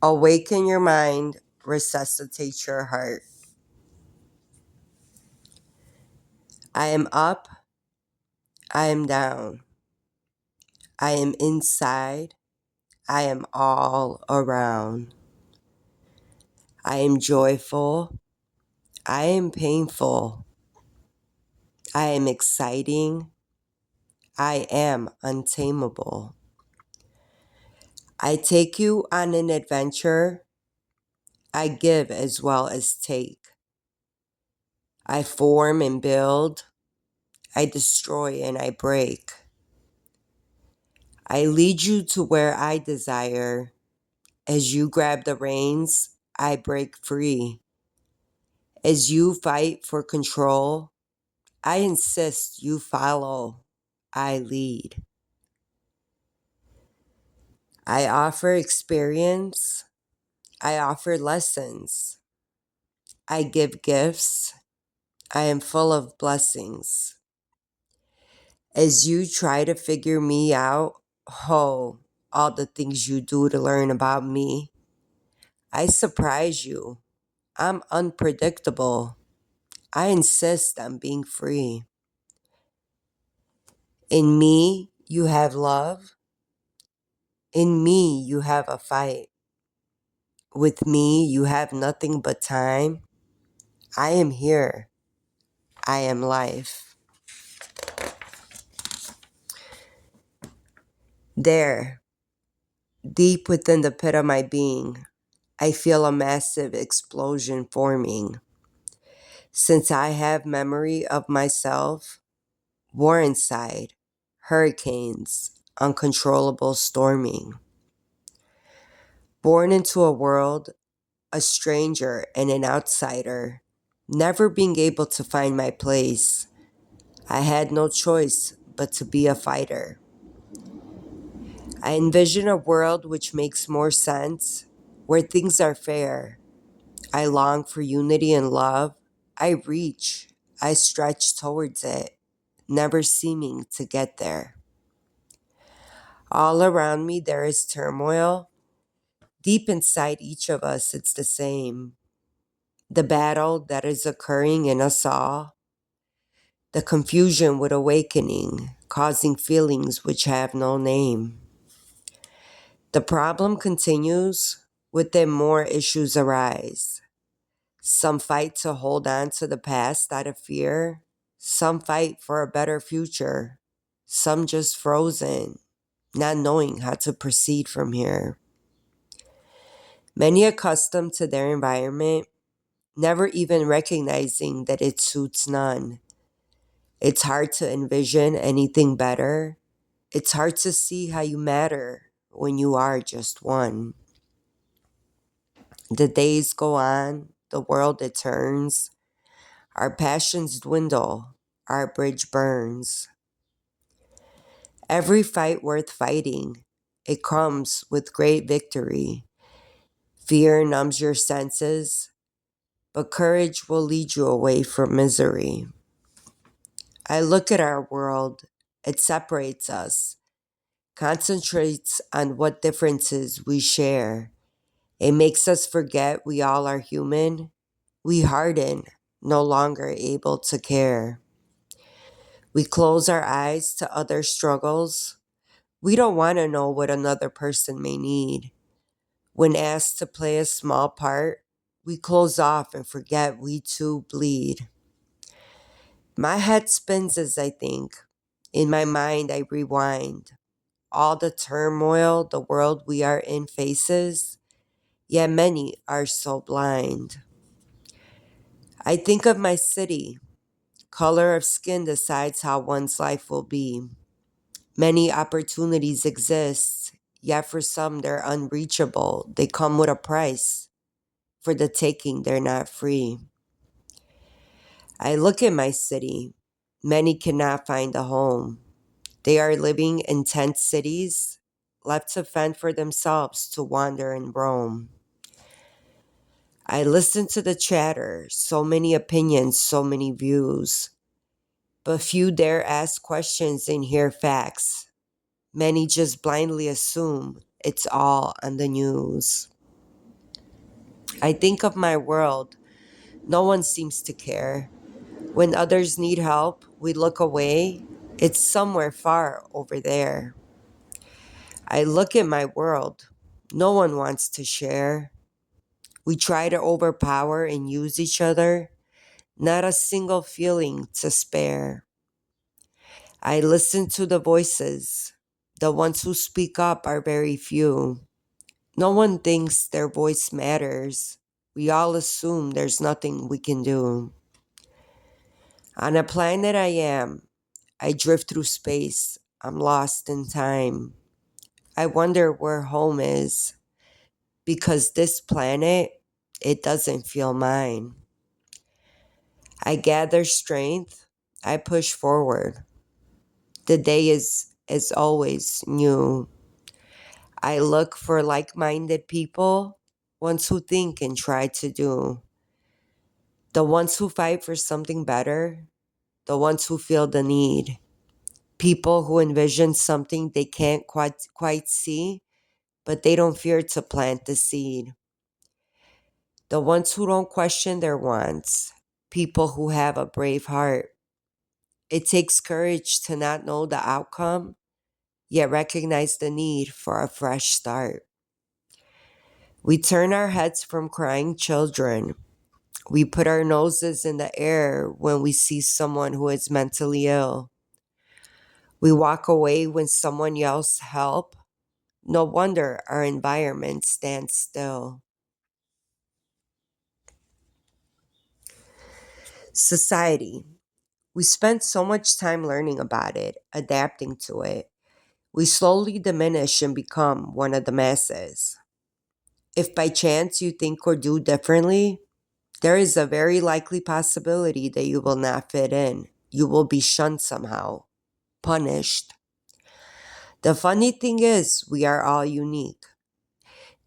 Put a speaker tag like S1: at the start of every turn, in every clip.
S1: Awaken your mind, resuscitate your heart. I am up, I am down, I am inside, I am all around. I am joyful, I am painful, I am exciting, I am untamable. I take you on an adventure, I give as well as take. I form and build, I destroy and I break. I lead you to where I desire. As you grab the reins, I break free. As you fight for control, I insist you follow. I lead. I offer experience. I offer lessons. I give gifts. I am full of blessings. As you try to figure me out, all the things you do to learn about me, I surprise you. I'm unpredictable. I insist on being free. In me, you have love. In me, you have a fight. With me, you have nothing but time. I am here. I am life. There, deep within the pit of my being, I feel a massive explosion forming. Since I have memory of myself, war inside, hurricanes, uncontrollable storming. Born into a world, a stranger and an outsider, never being able to find my place, I had no choice but to be a fighter. I envision a world which makes more sense, where things are fair. I long for unity and love. I reach, I stretch towards it, never seeming to get there. All around me, there is turmoil. Deep inside each of us, it's the same. The battle that is occurring in us all, the confusion with awakening, causing feelings which have no name. The problem continues, within more issues arise. Some fight to hold on to the past out of fear. Some fight for a better future. Some just frozen, not knowing how to proceed from here. Many accustomed to their environment, never even recognizing that it suits none. It's hard to envision anything better. It's hard to see how you matter when you are just one. The days go on, the world it turns, our passions dwindle, our bridge burns. Every fight worth fighting, it comes with great victory. Fear numbs your senses, but courage will lead you away from misery. I look at our world, it separates us, concentrates on what differences we share. It makes us forget we all are human. We harden, no longer able to care. We close our eyes to other struggles. We don't want to know what another person may need. When asked to play a small part, we close off and forget we too bleed. My head spins as I think. In my mind, I rewind. All the turmoil the world we are in faces, yet many are so blind. I think of my city. Color of skin decides how one's life will be. Many opportunities exist, yet for some they're unreachable. They come with a price. For the taking, they're not free. I look at my city. Many cannot find a home. They are living in tent cities, left to fend for themselves to wander and roam. I listen to the chatter, so many opinions, so many views. But few dare ask questions and hear facts. Many just blindly assume it's all on the news. I think of my world. No one seems to care. When others need help, we look away. It's somewhere far over there. I look at my world. No one wants to share. We try to overpower and use each other. Not a single feeling to spare. I listen to the voices. The ones who speak up are very few. No one thinks their voice matters. We all assume there's nothing we can do. On a planet I drift through space. I'm lost in time. I wonder where home is because this planet, it doesn't feel mine. I gather strength. I push forward. The day is, as always, new. I look for like minded people, ones who think and try to do, the ones who fight for something better, the ones who feel the need, people who envision something they can't quite see, but they don't fear to plant the seed, the ones who don't question their wants, people who have a brave heart. It takes courage to not know the outcome, yet recognize the need for a fresh start. We turn our heads from crying children. We put our noses in the air when we see someone who is mentally ill. We walk away when someone yells help. No wonder our environment stands still. Society. We spend so much time learning about it, adapting to it. We slowly diminish and become one of the masses. If by chance you think or do differently, there is a very likely possibility that you will not fit in. You will be shunned somehow, punished. The funny thing is, we are all unique.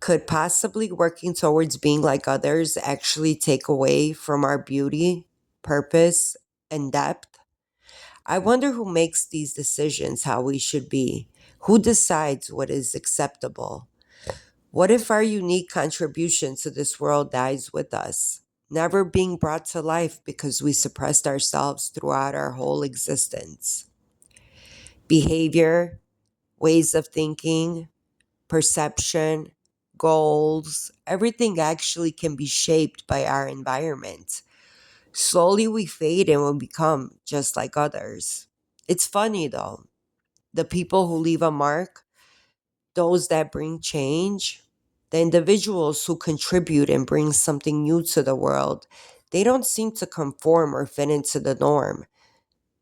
S1: Could possibly working towards being like others actually take away from our beauty, purpose, and depth? I wonder who makes these decisions how we should be. Who decides what is acceptable? What if our unique contribution to this world dies with us, never being brought to life because we suppressed ourselves throughout our whole existence? Behavior, ways of thinking, perception, goals, everything actually can be shaped by our environment. Slowly we fade and we become just like others. It's funny though. The people who leave a mark, those that bring change, the individuals who contribute and bring something new to the world, they don't seem to conform or fit into the norm.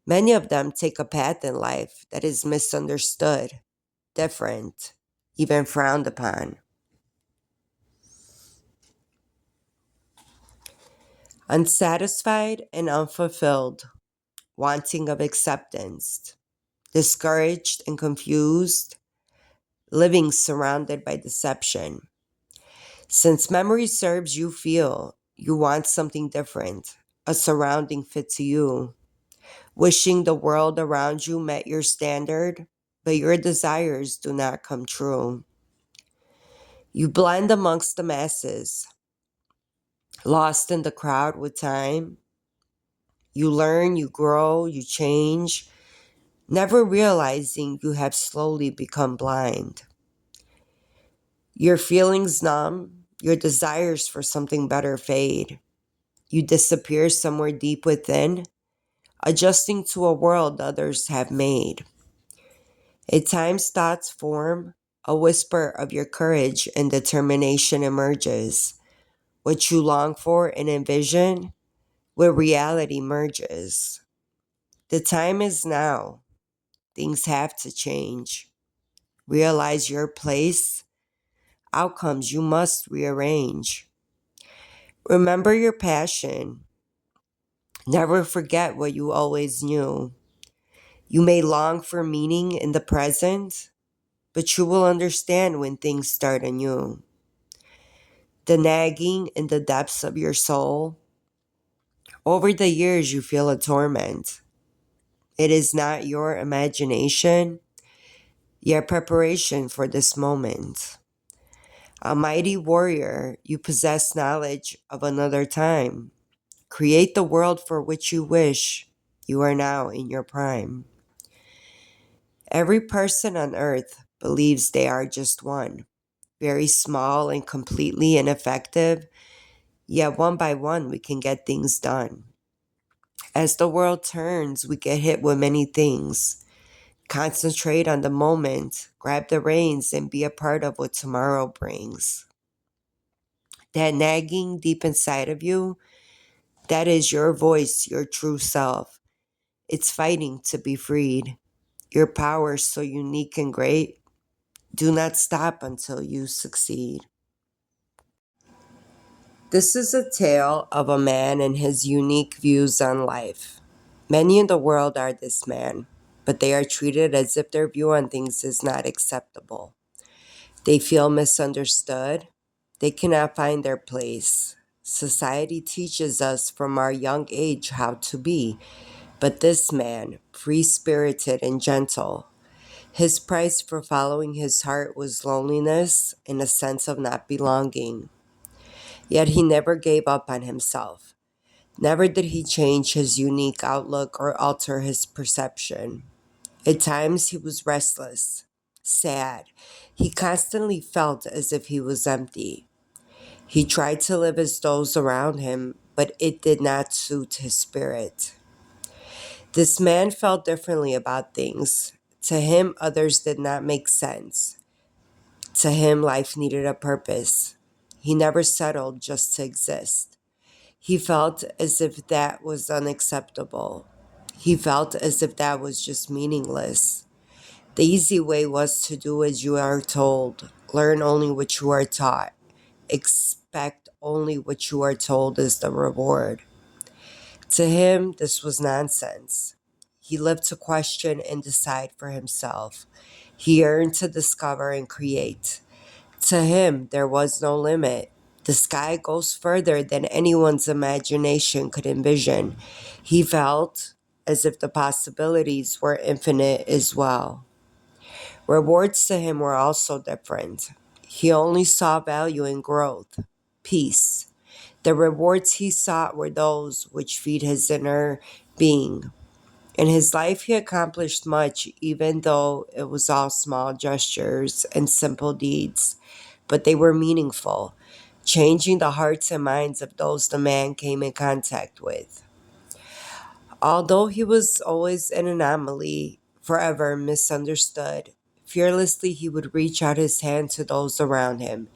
S1: Many of them take a path in life that is misunderstood, different, even frowned upon. Unsatisfied and unfulfilled, wanting of acceptance, discouraged and confused, living surrounded by deception. Since memory serves you feel, you want something different, a surrounding fit to you, wishing the world around you met your standard, but your desires do not come true. You blend amongst the masses, lost in the crowd with time. You learn, you grow, you change, never realizing you have slowly become blind. Your feelings numb, your desires for something better fade. You disappear somewhere deep within, adjusting to a world others have made. At times, thoughts form, a whisper of your courage and determination emerges. What you long for and envision, where reality merges. The time is now. Things have to change. Realize your place. Outcomes you must rearrange. Remember your passion. Never forget what you always knew. You may long for meaning in the present, but you will understand when things start anew. The nagging in the depths of your soul. Over the years, you feel a torment. It is not your imagination, yet preparation for this moment. A mighty warrior, you possess knowledge of another time. Create the world for which you wish. You are now in your prime. Every person on earth believes they are just one, very small and completely ineffective, yet one by one we can get things done. As the world turns, we get hit with many things. Concentrate on the moment, grab the reins, and be a part of what tomorrow brings. That nagging deep inside of you, that is your voice, your true self. It's fighting to be freed. Your power is so unique and great. Do not stop until you succeed. This is a tale of a man and his unique views on life. Many in the world are this man, but they are treated as if their view on things is not acceptable. They feel misunderstood. They cannot find their place. Society teaches us from our young age how to be, but this man, free spirited and gentle, his price for following his heart was loneliness and a sense of not belonging. Yet he never gave up on himself. Never did he change his unique outlook or alter his perception. At times he was restless, sad. He constantly felt as if he was empty. He tried to live as those around him, but it did not suit his spirit. This man felt differently about things. To him, others did not make sense. To him, life needed a purpose. He never settled just to exist. He felt as if that was unacceptable. He felt as if that was just meaningless. The easy way was to do as you are told, learn only what you are taught, expect only what you are told is the reward. To him, this was nonsense. He lived to question and decide for himself. He yearned to discover and create. To him, there was no limit. The sky goes further than anyone's imagination could envision. He felt as if the possibilities were infinite as well. Rewards to him were also different. He only saw value in growth, peace. The rewards he sought were those which feed his inner being. In his life, he accomplished much, even though it was all small gestures and simple deeds, but they were meaningful, changing the hearts and minds of those the man came in contact with. Although he was always an anomaly, forever misunderstood, fearlessly he would reach out his hand to those around him.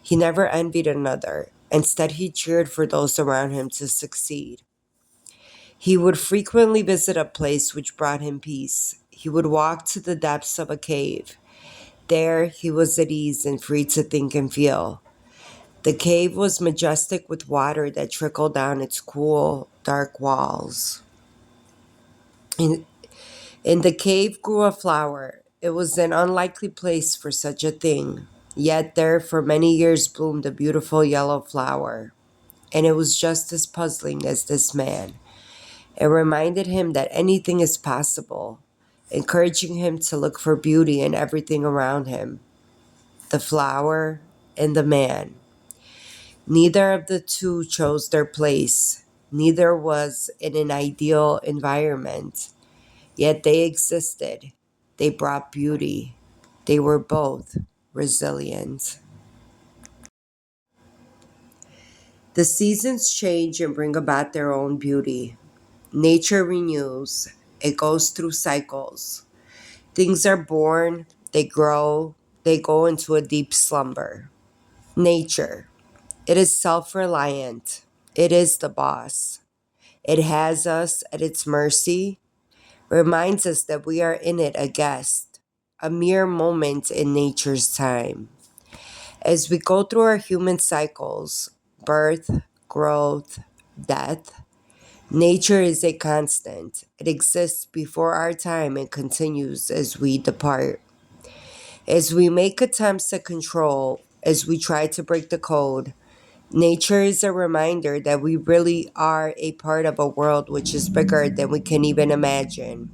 S1: He never envied another. Instead, he cheered for those around him to succeed. He would frequently visit a place which brought him peace. He would walk to the depths of a cave. There, he was at ease and free to think and feel. The cave was majestic with water that trickled down its cool, dark walls. In, in the cave grew a flower. It was an unlikely place for such a thing. Yet there for many years bloomed a beautiful yellow flower. And it was just as puzzling as this man. It reminded him that anything is possible, encouraging him to look for beauty in everything around him, the flower and the man. Neither of the two chose their place. Neither was in an ideal environment. Yet they existed. They brought beauty. They were both resilient. The seasons change and bring about their own beauty. Nature renews. It goes through cycles. Things are born, they grow, they go into a deep slumber. Nature. It is self reliant. It is the boss. It has us at its mercy, reminds us that we are in it a guest, a mere moment in nature's time. As we go through our human cycles, birth, growth, death, nature is a constant. It exists before our time and continues as we depart. As we make attempts to control, as we try to break the code, nature is a reminder that we really are a part of a world which is bigger than we can even imagine.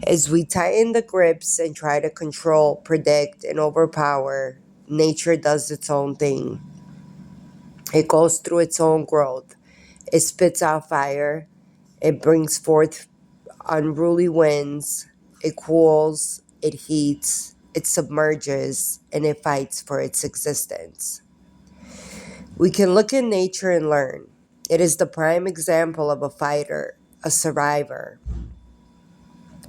S1: As we tighten the grips and try to control, predict, and overpower, nature does its own thing. It goes through its own growth. It spits out fire. It brings forth unruly winds. It cools. It heats. It submerges. And it fights for its existence. We can look at nature and learn. It is the prime example of a fighter, a survivor.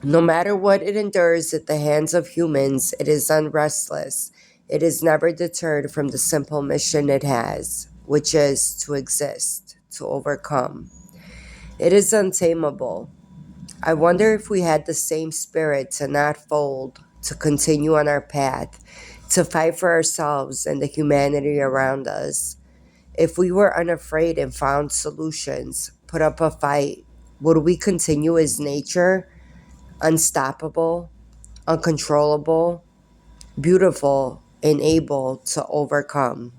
S1: No matter what it endures at the hands of humans, it is unrestless. It is never deterred from the simple mission it has, which is to exist, to overcome. It is untamable. I wonder if we had the same spirit to not fold, to continue on our path, to fight for ourselves and the humanity around us. If we were unafraid and found solutions, put up a fight, would we continue as nature? Unstoppable, uncontrollable, beautiful, and able to overcome.